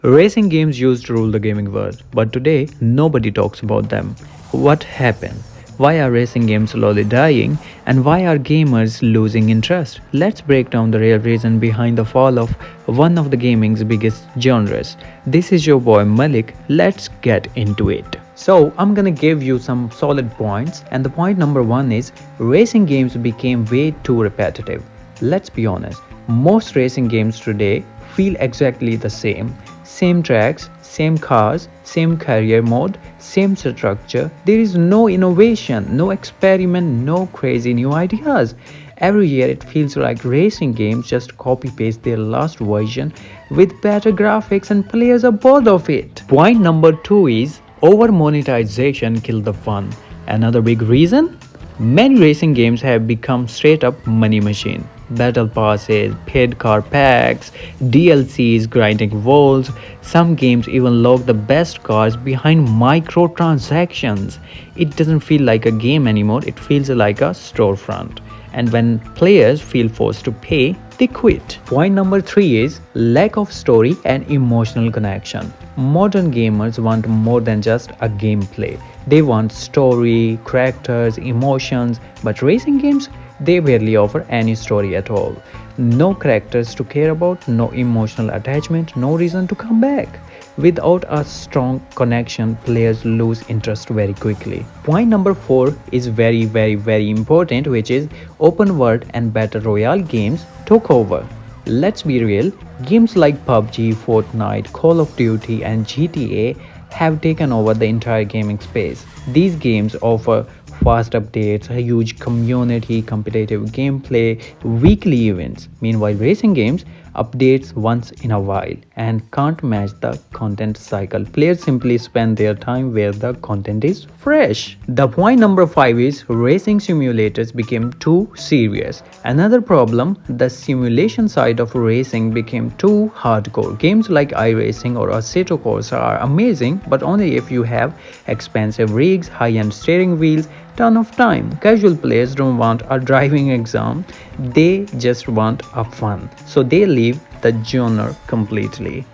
Racing games used to rule the gaming world, but today nobody talks about them. What happened? Why are racing games slowly dying? And why are gamers losing interest? Let's break down the real reason behind the fall of one of the gaming's biggest genres. This is your boy Malik. Let's get into it. So, I'm gonna give you some solid points, and the point number one is racing games became way too repetitive. Let's be honest, most racing games today feel exactly the same. Same tracks, same cars, same career mode, same structure. There is no innovation, no experiment, no crazy new ideas. Every year it feels like racing games just copy paste their last version with better graphics and players are bored of it. Point number two is over-monetization killed the fun. Another big reason? Many racing games have become straight up money machine. Battle passes, paid car packs, DLCs, grinding walls. Some games even lock the best cars behind microtransactions. It doesn't feel like a game anymore, it feels like a storefront. And when players feel forced to pay, they quit. Point number three is lack of story and emotional connection. Modern gamers want more than just a gameplay. They want story, characters, emotions, but racing games, they barely offer any story at all. No characters to care about, no emotional attachment, no reason to come back. Without a strong connection, players lose interest very quickly. Point number four is very important, which is open world and battle royale games took over. Let's be real, games like PUBG, Fortnite, Call of Duty, and GTA have taken over the entire gaming space. These games offer fast updates, a huge community, competitive gameplay, weekly events. Meanwhile, racing games updates once in a while and can't match the content cycle. Players simply spend their time where the content is fresh. The point number five is racing simulators became too serious. Another problem, the simulation side of racing became too hardcore. Games like iRacing or Assetto Corsa are amazing, but only if you have expensive rigs, high-end steering wheels, ton of time. Casual players don't want a driving exam, they just want a fun. So they leave the genre completely.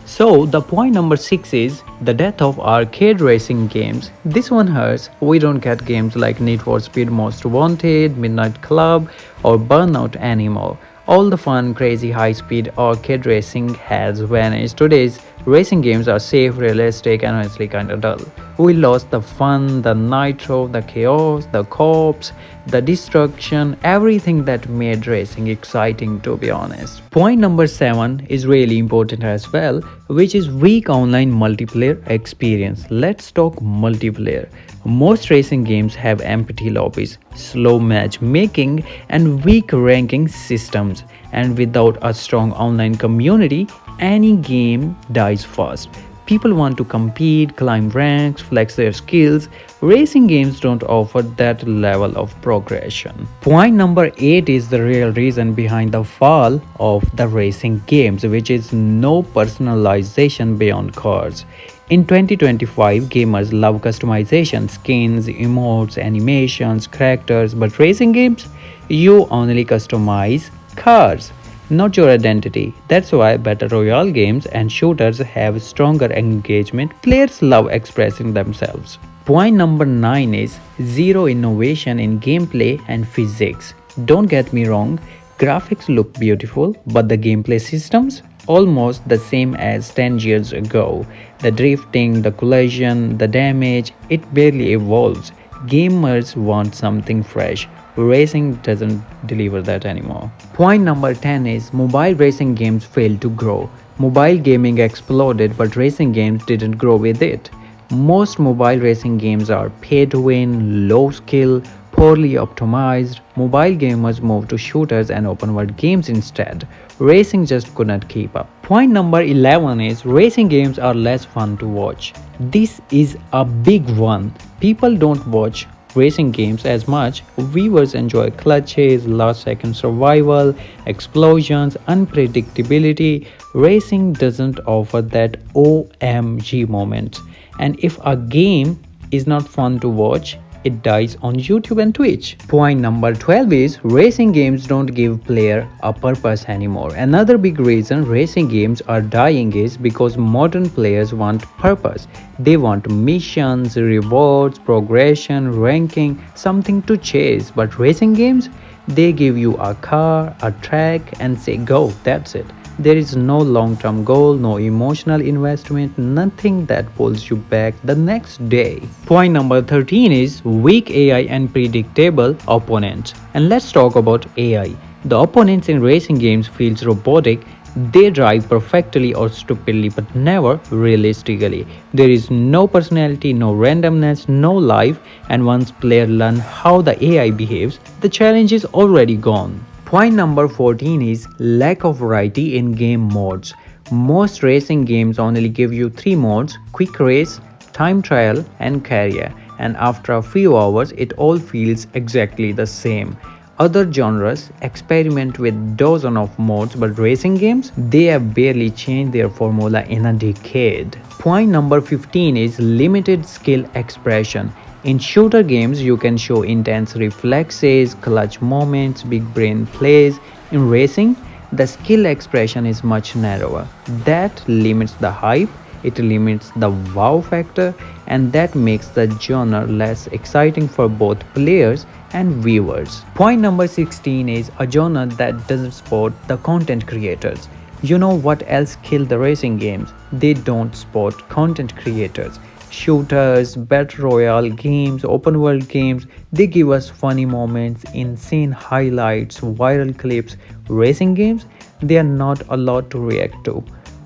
So the point number six is the death of arcade racing games. This one hurts. We don't get games like Need for Speed Most Wanted, Midnight Club, or Burnout anymore. All the fun, crazy high-speed arcade racing has vanished. Today's racing games are safe, realistic, and honestly kinda dull. We lost the fun, the nitro, the chaos, the cops, the destruction, everything that made racing exciting, to be honest. Point number seven is really important as well, which is weak online multiplayer experience. Let's talk multiplayer. Most racing games have empty lobbies, slow matchmaking, and weak ranking systems. And without a strong online community, any game dies fast. People want to compete, climb ranks, flex their skills. Racing games don't offer that level of progression. Point number eight is the real reason behind the fall of the racing games, which is no personalization beyond cars. In 2025, gamers love customization, skins, emotes, animations, characters, but racing games, you only customize cars, not your identity. That's why battle royale games and shooters have stronger engagement. Players love expressing themselves. Point number nine is zero innovation in gameplay and physics. Don't get me wrong, graphics look beautiful, but the gameplay systems almost the same as 10 years ago. The drifting, the collision, the damage, it barely evolves. Gamers want something fresh. Racing doesn't deliver that anymore. Point number 10 is mobile racing games failed to grow. Mobile gaming exploded, but racing games didn't grow with it. Most mobile racing games are pay to win, low skill, poorly optimized. Mobile gamers moved to shooters and open world games instead. Racing just couldn't keep up. Point number 11 is racing games are less fun to watch. This is a big one. People don't watch racing games as much. Viewers enjoy clutches, last second survival, explosions, unpredictability. Racing doesn't offer that OMG moment. And if a game is not fun to watch, it dies on YouTube and Twitch. Point number 12 is racing games don't give player a purpose anymore. Another big reason racing games are dying is because modern players want purpose. They want missions, rewards, progression, ranking, something to chase. But racing games, they give you a car, a track, and say go, that's it. There is no long term goal, no emotional investment, nothing that pulls you back the next day. Point number 13 is weak AI and predictable opponents. And let's talk about AI. The opponents in racing games feels robotic. They drive perfectly or stupidly but never realistically. There is no personality, no randomness, no life, and once players learn how the AI behaves, the challenge is already gone. Point number 14 is lack of variety in game modes. Most racing games only give you 3 modes: quick race, time trial, and career, and after a few hours it all feels exactly the same. Other genres experiment with dozens of modes, but racing games, they have barely changed their formula in a decade. Point number 15 is limited skill expression. In shooter games, you can show intense reflexes, clutch moments, big brain plays. In racing, the skill expression is much narrower. That limits the hype, it limits the wow factor, and that makes the genre less exciting for both players and viewers. Point number 16 is a genre that doesn't support the content creators. You know what else killed the racing games? They don't support content creators. Shooters, battle royale games, open world games, they give us funny moments, insane highlights, viral clips. Racing games, they are not a lot to react to.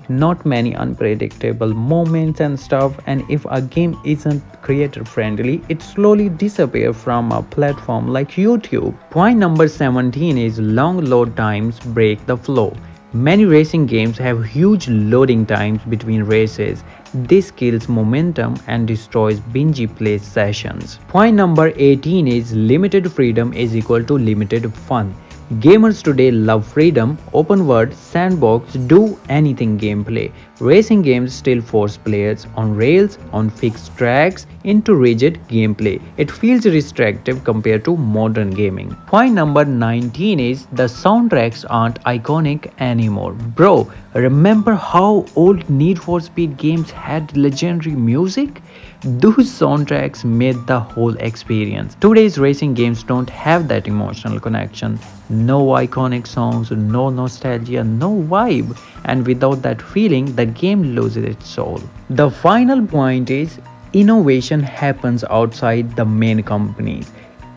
Not many unpredictable moments and stuff, and if a game isn't creator friendly, it slowly disappears from a platform like YouTube. Point number 17 is long load times break the flow. Many racing games have huge loading times between races. This kills momentum and destroys binge play sessions. Point number 18 is limited freedom is equal to limited fun. Gamers today love freedom, open world, sandbox, do anything gameplay. Racing games still force players on rails, on fixed tracks, into rigid gameplay. It feels restrictive compared to modern gaming. Point number 19 is the soundtracks aren't iconic anymore. Bro, remember how old Need for Speed games had legendary music? Those soundtracks made the whole experience. Today's racing games don't have that emotional connection. No iconic songs, no nostalgia, no vibe. And without that feeling, the game loses its soul. The final point is innovation happens outside the main companies.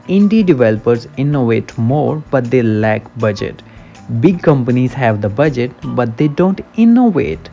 Indie developers innovate more, but they lack budget. Big companies have the budget, but they don't innovate.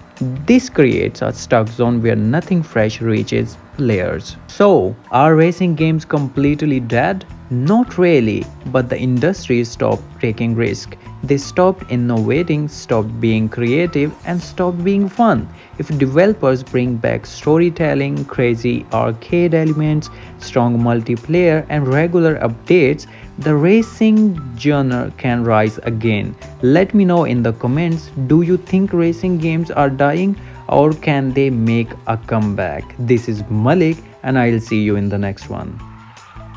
This creates a stuck zone where nothing fresh reaches players. So, are racing games completely dead? Not really, but the industry stopped taking risks. They stopped innovating, stopped being creative, and stopped being fun. If developers bring back storytelling, crazy arcade elements, strong multiplayer, and regular updates, the racing genre can rise again. Let me know in the comments, do you think racing games are dying or can they make a comeback? This is Malik and I'll see you in the next one.